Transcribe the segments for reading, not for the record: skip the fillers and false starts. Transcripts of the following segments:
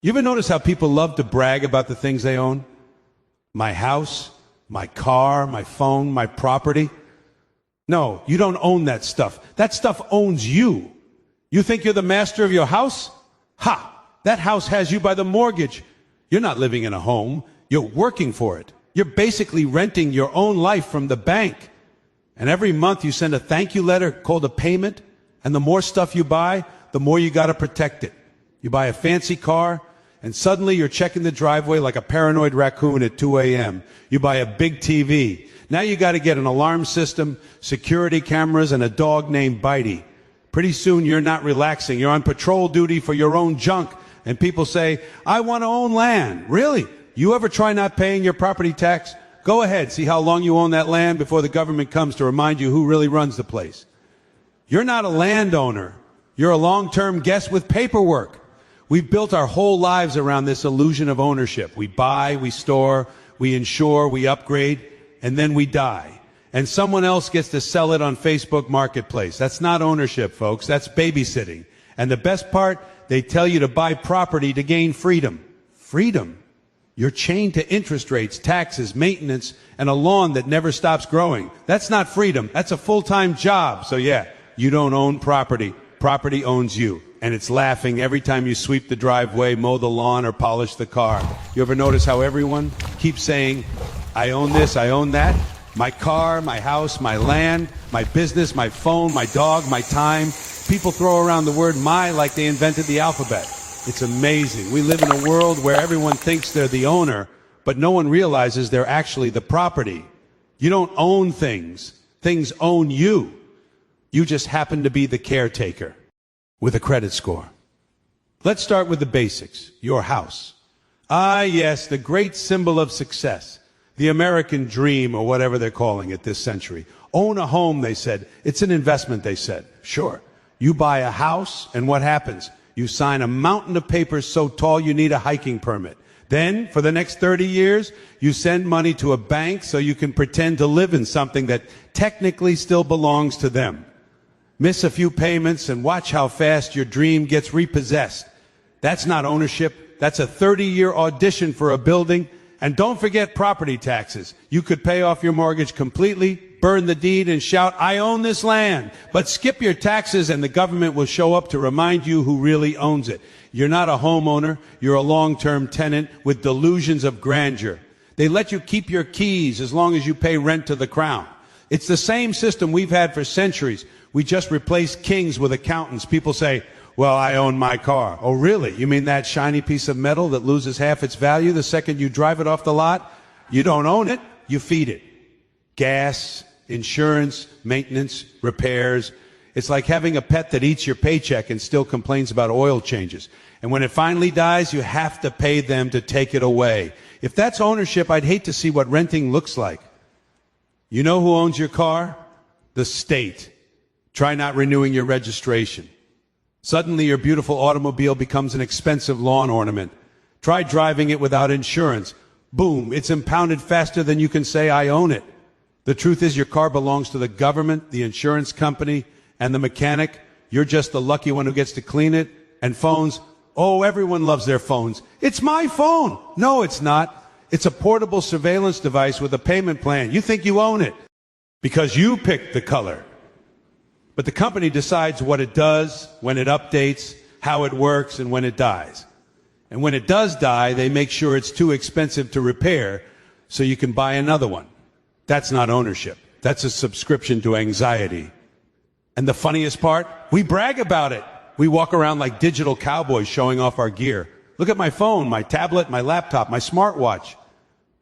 You ever notice how people love to brag about the things they own? My house, my car, my phone, my property. No, you don't own that stuff. That stuff owns you. You think you're the master of your house? Ha! That house has you by the mortgage. You're not living in a home. You're working for it. You're basically renting your own life from the bank. And every month you send a thank you letter called a payment. And the more stuff you buy, the more you got to protect it. You buy a fancy car, and suddenly you're checking the driveway like a paranoid raccoon at 2 a.m. You buy a big TV. Now you got to get an alarm system, security cameras, and a dog named Bitey. Pretty soon you're not relaxing. You're on patrol duty for your own junk. And people say, I want to own land. Really? You ever try not paying your property tax? Go ahead, see how long you own that land before the government comes to remind you who really runs the place. You're not a landowner. You're a long-term guest with paperwork. We've built our whole lives around this illusion of ownership. We buy, we store, we insure, we upgrade, and then we die. And someone else gets to sell it on Facebook Marketplace. That's not ownership, folks. That's babysitting. And the best part, they tell you to buy property to gain freedom. Freedom? You're chained to interest rates, taxes, maintenance, and a lawn that never stops growing. That's not freedom. That's a full-time job. So yeah, you don't own property. Property owns you. And it's laughing every time you sweep the driveway, mow the lawn, or polish the car. You ever notice how everyone keeps saying, I own this, I own that? My car, my house, my land, my business, my phone, my dog, my time. People throw around the word my like they invented the alphabet. It's amazing. We live in a world where everyone thinks they're the owner, but no one realizes they're actually the property. You don't own things. Things own you. You just happen to be the caretaker with a credit score. Let's start with the basics. Your house. Ah, yes, the great symbol of success. The American dream, or whatever they're calling it this century. Own a home, they said. It's an investment, they said. Sure. You buy a house, and what happens? You sign a mountain of papers so tall you need a hiking permit. Then, for the next 30 years, you send money to a bank so you can pretend to live in something that technically still belongs to them. Miss a few payments and watch how fast your dream gets repossessed. That's not ownership. That's a 30-year audition for a building. And don't forget property taxes. You could pay off your mortgage completely, burn the deed, and shout, I own this land. But skip your taxes and the government will show up to remind you who really owns it. You're not a homeowner. You're a long-term tenant with delusions of grandeur. They let you keep your keys as long as you pay rent to the crown. It's the same system we've had for centuries. We just replaced kings with accountants. People say, well, I own my car. Oh, really? You mean that shiny piece of metal that loses half its value the second you drive it off the lot? You don't own it. You feed it. Gas, insurance, maintenance, repairs. It's like having a pet that eats your paycheck and still complains about oil changes. And when it finally dies, you have to pay them to take it away. If that's ownership, I'd hate to see what renting looks like. You know who owns your car? The state. Try not renewing your registration. Suddenly your beautiful automobile becomes an expensive lawn ornament. Try driving it without insurance. Boom, it's impounded faster than you can say I own it. The truth is your car belongs to the government, the insurance company, and the mechanic. You're just the lucky one who gets to clean it. And phones, oh, everyone loves their phones. It's my phone. No, it's not. It's a portable surveillance device with a payment plan. You think you own it because you picked the color. But the company decides what it does, when it updates, how it works, and when it dies. And when it does die, they make sure it's too expensive to repair so you can buy another one. That's not ownership. That's a subscription to anxiety. And the funniest part, we brag about it. We walk around like digital cowboys showing off our gear. Look at my phone, my tablet, my laptop, my smartwatch.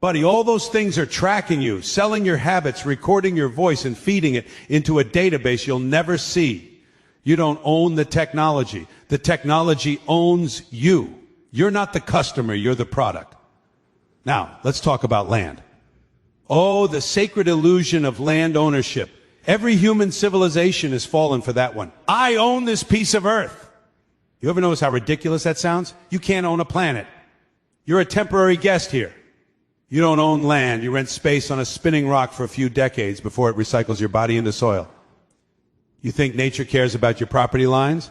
Buddy, all those things are tracking you, selling your habits, recording your voice, and feeding it into a database you'll never see. You don't own the technology. The technology owns you. You're not the customer, you're the product. Now, let's talk about land. Oh, the sacred illusion of land ownership. Every human civilization has fallen for that one. I own this piece of earth. You ever notice how ridiculous that sounds? You can't own a planet. You're a temporary guest here. You don't own land. You rent space on a spinning rock for a few decades before it recycles your body into soil. You think nature cares about your property lines?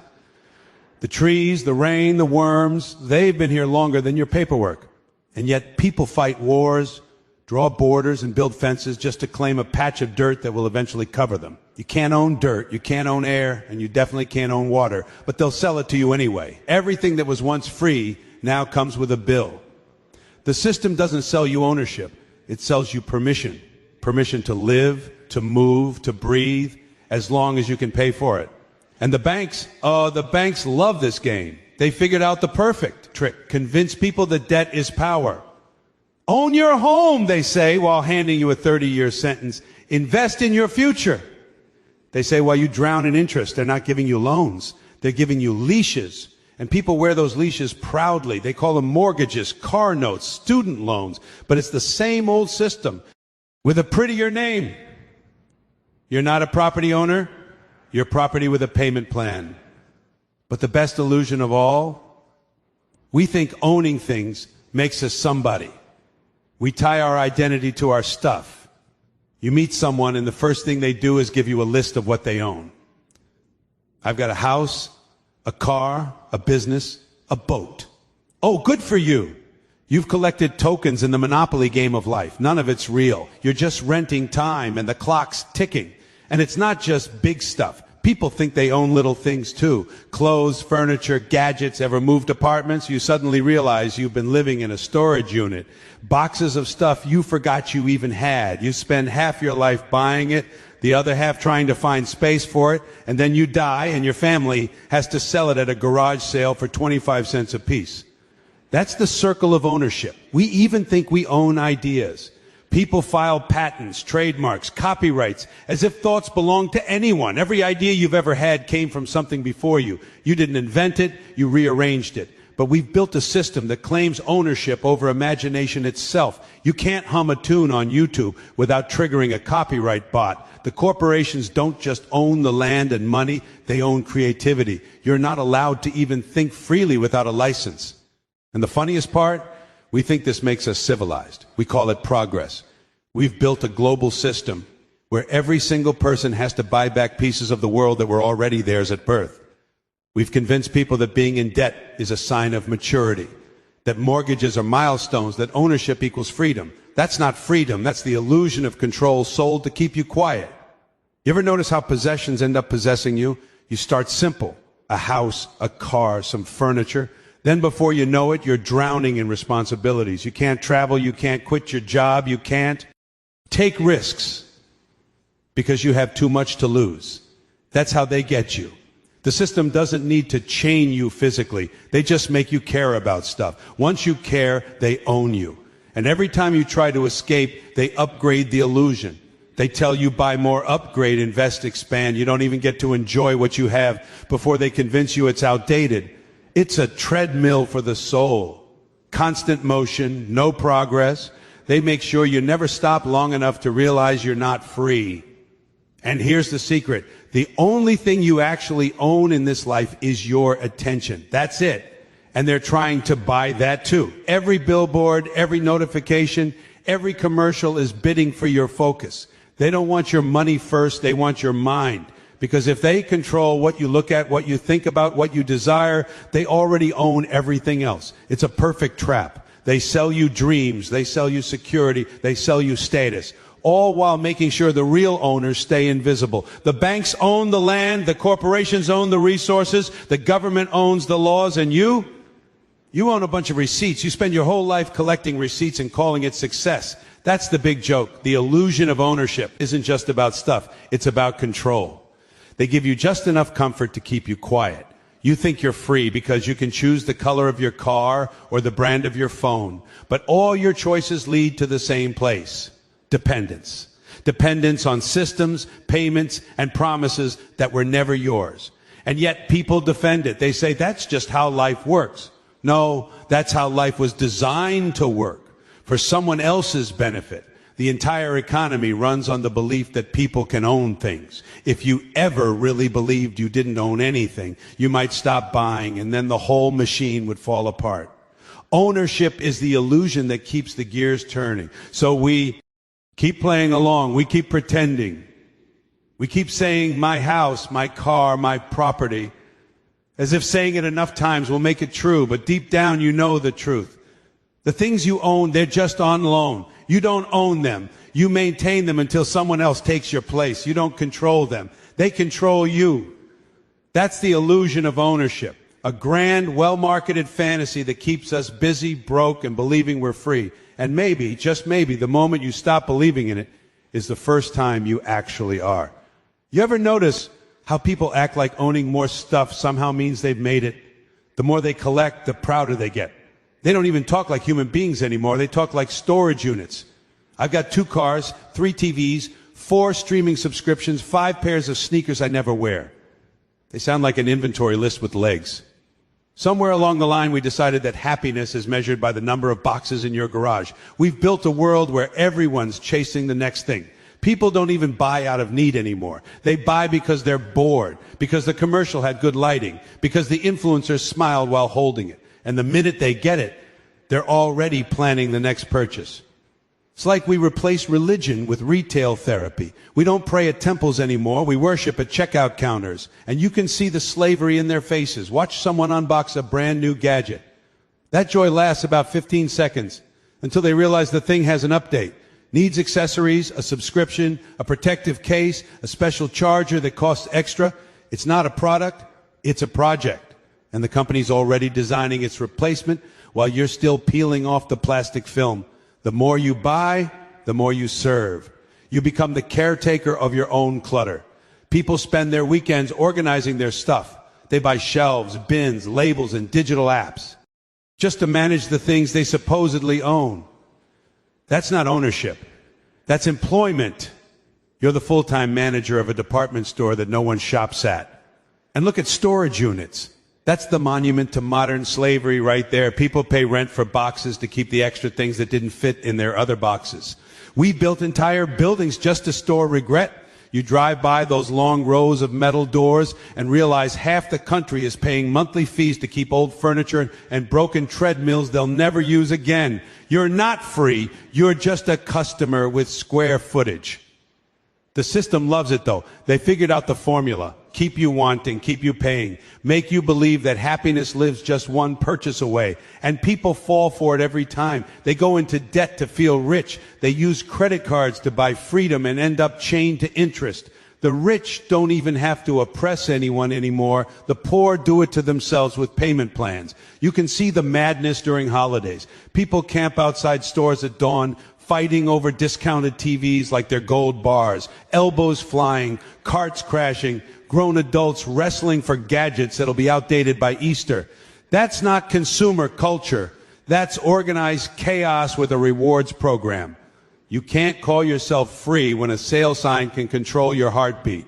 The trees, the rain, the worms, they've been here longer than your paperwork. And yet people fight wars, draw borders, and build fences just to claim a patch of dirt that will eventually cover them. You can't own dirt, you can't own air, and you definitely can't own water, but they'll sell it to you anyway. Everything that was once free now comes with a bill. The system doesn't sell you ownership, it sells you permission. Permission to live, to move, to breathe, as long as you can pay for it. And the banks love this game. They figured out the perfect trick. Convince people that debt is power. Own your home, they say, while handing you a 30-year sentence. Invest in your future. They say while you drown in interest, they're not giving you loans. They're giving you leashes. And people wear those leashes proudly. They call them mortgages, car notes, student loans. But it's the same old system with a prettier name. You're not a property owner. You're property with a payment plan. But the best illusion of all, we think owning things makes us somebody. We tie our identity to our stuff. You meet someone and the first thing they do is give you a list of what they own. I've got a house, a car, a business, a boat. Oh, good for you. You've collected tokens in the Monopoly game of life. None of it's real. You're just renting time and the clock's ticking. And it's not just big stuff. People think they own little things too. Clothes, furniture, gadgets. Ever moved apartments? You suddenly realize you've been living in a storage unit. Boxes of stuff you forgot you even had. You spend half your life buying it, the other half trying to find space for it, and then you die and your family has to sell it at a garage sale for 25 cents a piece. That's the circle of ownership. We even think we own ideas. People file patents, trademarks, copyrights, as if thoughts belong to anyone. Every idea you've ever had came from something before you. You didn't invent it, you rearranged it. But we've built a system that claims ownership over imagination itself. You can't hum a tune on YouTube without triggering a copyright bot. The corporations don't just own the land and money, they own creativity. You're not allowed to even think freely without a license. And the funniest part? We think this makes us civilized. We call it progress. We've built a global system where every single person has to buy back pieces of the world that were already theirs at birth. We've convinced people that being in debt is a sign of maturity, that mortgages are milestones, that ownership equals freedom. That's not freedom. That's the illusion of control sold to keep you quiet. You ever notice how possessions end up possessing you? You start simple. A house, a car, some furniture. Then before you know it, you're drowning in responsibilities. You can't travel, you can't quit your job, you can't take risks because you have too much to lose. That's how they get you. The system doesn't need to chain you physically. They just make you care about stuff. Once you care, they own you. And every time you try to escape, they upgrade the illusion. They tell you buy more, upgrade, invest, expand. You don't even get to enjoy what you have before they convince you it's outdated. It's a treadmill for the soul. Constant motion, no progress. They make sure you never stop long enough to realize you're not free. And here's the secret. The only thing you actually own in this life is your attention. That's it. And they're trying to buy that too. Every billboard, every notification, every commercial is bidding for your focus. They don't want your money first, they want your mind. Because if they control what you look at, what you think about, what you desire, they already own everything else. It's a perfect trap. They sell you dreams, they sell you security, they sell you status, all while making sure the real owners stay invisible. The banks own the land, the corporations own the resources, the government owns the laws, and you own a bunch of receipts. You spend your whole life collecting receipts and calling it success. That's the big joke. The illusion of ownership isn't just about stuff, it's about control. They give you just enough comfort to keep you quiet. You think you're free because you can choose the color of your car or the brand of your phone. But all your choices lead to the same place. Dependence. Dependence on systems, payments, and promises that were never yours. And yet people defend it. They say that's just how life works. No, that's how life was designed to work. For someone else's benefit. The entire economy runs on the belief that people can own things. If you ever really believed you didn't own anything, you might stop buying and then the whole machine would fall apart. Ownership is the illusion that keeps the gears turning. So we keep playing along. We keep pretending. We keep saying my house, my car, my property. As if saying it enough times will make it true, but deep down you know the truth. The things you own, they're just on loan. You don't own them. You maintain them until someone else takes your place. You don't control them. They control you. That's the illusion of ownership. A grand, well-marketed fantasy that keeps us busy, broke, and believing we're free. And maybe, just maybe, the moment you stop believing in it is the first time you actually are. You ever notice how people act like owning more stuff somehow means they've made it? The more they collect, the prouder they get. They don't even talk like human beings anymore. They talk like storage units. I've got 2 cars, 3 TVs, 4 streaming subscriptions, 5 pairs of sneakers I never wear. They sound like an inventory list with legs. Somewhere along the line, we decided that happiness is measured by the number of boxes in your garage. We've built a world where everyone's chasing the next thing. People don't even buy out of need anymore. They buy because they're bored, because the commercial had good lighting, because the influencer smiled while holding it. And the minute they get it, they're already planning the next purchase. It's like we replace religion with retail therapy. We don't pray at temples anymore. We worship at checkout counters. And you can see the slavery in their faces. Watch someone unbox a brand new gadget. That joy lasts about 15 seconds until they realize the thing has an update. Needs accessories, a subscription, a protective case, a special charger that costs extra. It's not a product, it's a project. And the company's already designing its replacement while you're still peeling off the plastic film. The more you buy, the more you serve. You become the caretaker of your own clutter. People spend their weekends organizing their stuff. They buy shelves, bins, labels, and digital apps just to manage the things they supposedly own. That's not ownership. That's employment. You're the full-time manager of a department store that no one shops at. And look at storage units. That's the monument to modern slavery right there. People pay rent for boxes to keep the extra things that didn't fit in their other boxes. We built entire buildings just to store regret. You drive by those long rows of metal doors and realize half the country is paying monthly fees to keep old furniture and broken treadmills they'll never use again. You're not free. You're just a customer with square footage. The system loves it, though. They figured out the formula. Keep you wanting, keep you paying, make you believe that happiness lives just one purchase away. And people fall for it every time. They go into debt to feel rich. They use credit cards to buy freedom and end up chained to interest. The rich don't even have to oppress anyone anymore. The poor do it to themselves with payment plans. You can see the madness during holidays. People camp outside stores at dawn, fighting over discounted TVs like they're gold bars, elbows flying, carts crashing, grown adults wrestling for gadgets that'll be outdated by Easter. That's not consumer culture. That's organized chaos with a rewards program. You can't call yourself free when a sale sign can control your heartbeat.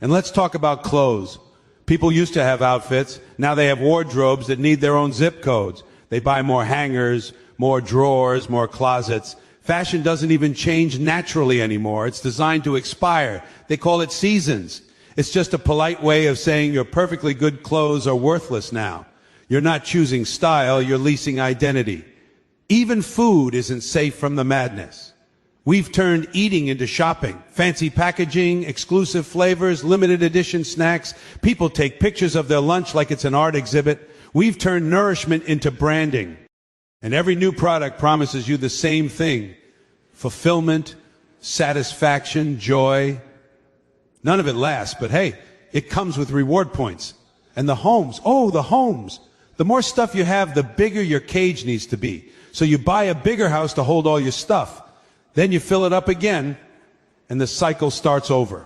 And let's talk about clothes. People used to have outfits. Now they have wardrobes that need their own zip codes. They buy more hangers, more drawers, more closets. Fashion doesn't even change naturally anymore. It's designed to expire. They call it seasons. It's just a polite way of saying your perfectly good clothes are worthless now. You're not choosing style, you're leasing identity. Even food isn't safe from the madness. We've turned eating into shopping. Fancy packaging, exclusive flavors, limited edition snacks. People take pictures of their lunch like it's an art exhibit. We've turned nourishment into branding. And every new product promises you the same thing: fulfillment, satisfaction, joy. None of it lasts, but hey, it comes with reward points. And the homes, the homes. The more stuff you have, the bigger your cage needs to be. So you buy a bigger house to hold all your stuff. Then you fill it up again, and the cycle starts over.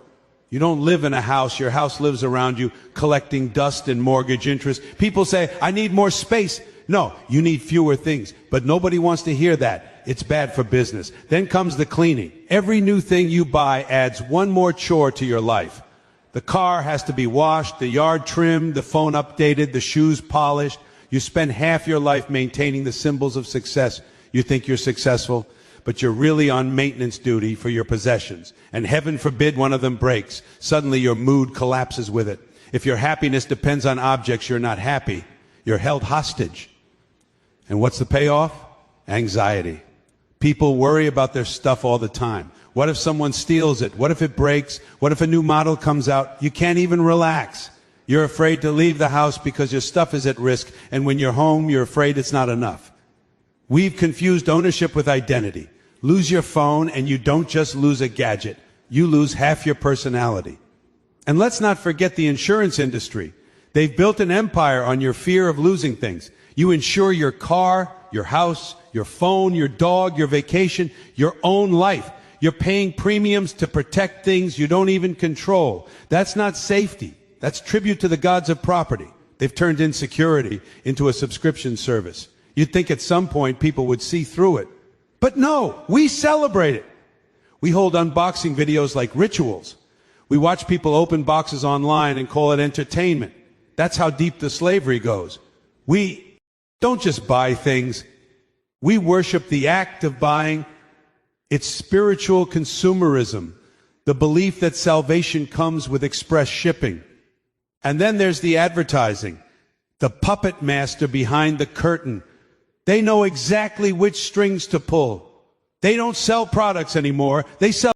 You don't live in a house. Your house lives around you, collecting dust and mortgage interest. People say, I need more space. No, you need fewer things. But nobody wants to hear that. It's bad for business. Then comes the cleaning. Every new thing you buy adds one more chore to your life. The car has to be washed, the yard trimmed, the phone updated, the shoes polished. You spend half your life maintaining the symbols of success. You think you're successful, but you're really on maintenance duty for your possessions. And heaven forbid one of them breaks. Suddenly your mood collapses with it. If your happiness depends on objects, you're not happy. You're held hostage. And what's the payoff? Anxiety. People worry about their stuff all the time. What if someone steals it? What if it breaks? What if a new model comes out? You can't even relax. You're afraid to leave the house because your stuff is at risk, and when you're home, you're afraid it's not enough. We've confused ownership with identity. Lose your phone, and you don't just lose a gadget. You lose half your personality. And let's not forget the insurance industry. They've built an empire on your fear of losing things. You insure your car, your house, your phone, your dog, your vacation, your own life. You're paying premiums to protect things you don't even control. That's not safety. That's tribute to the gods of property. They've turned insecurity into a subscription service. You'd think at some point people would see through it. But no, we celebrate it. We hold unboxing videos like rituals. We watch people open boxes online and call it entertainment. That's how deep the slavery goes. We don't just buy things. We worship the act of buying. It's spiritual consumerism, the belief that salvation comes with express shipping. And then there's the advertising, the puppet master behind the curtain. They know exactly which strings to pull. They don't sell products anymore. They sell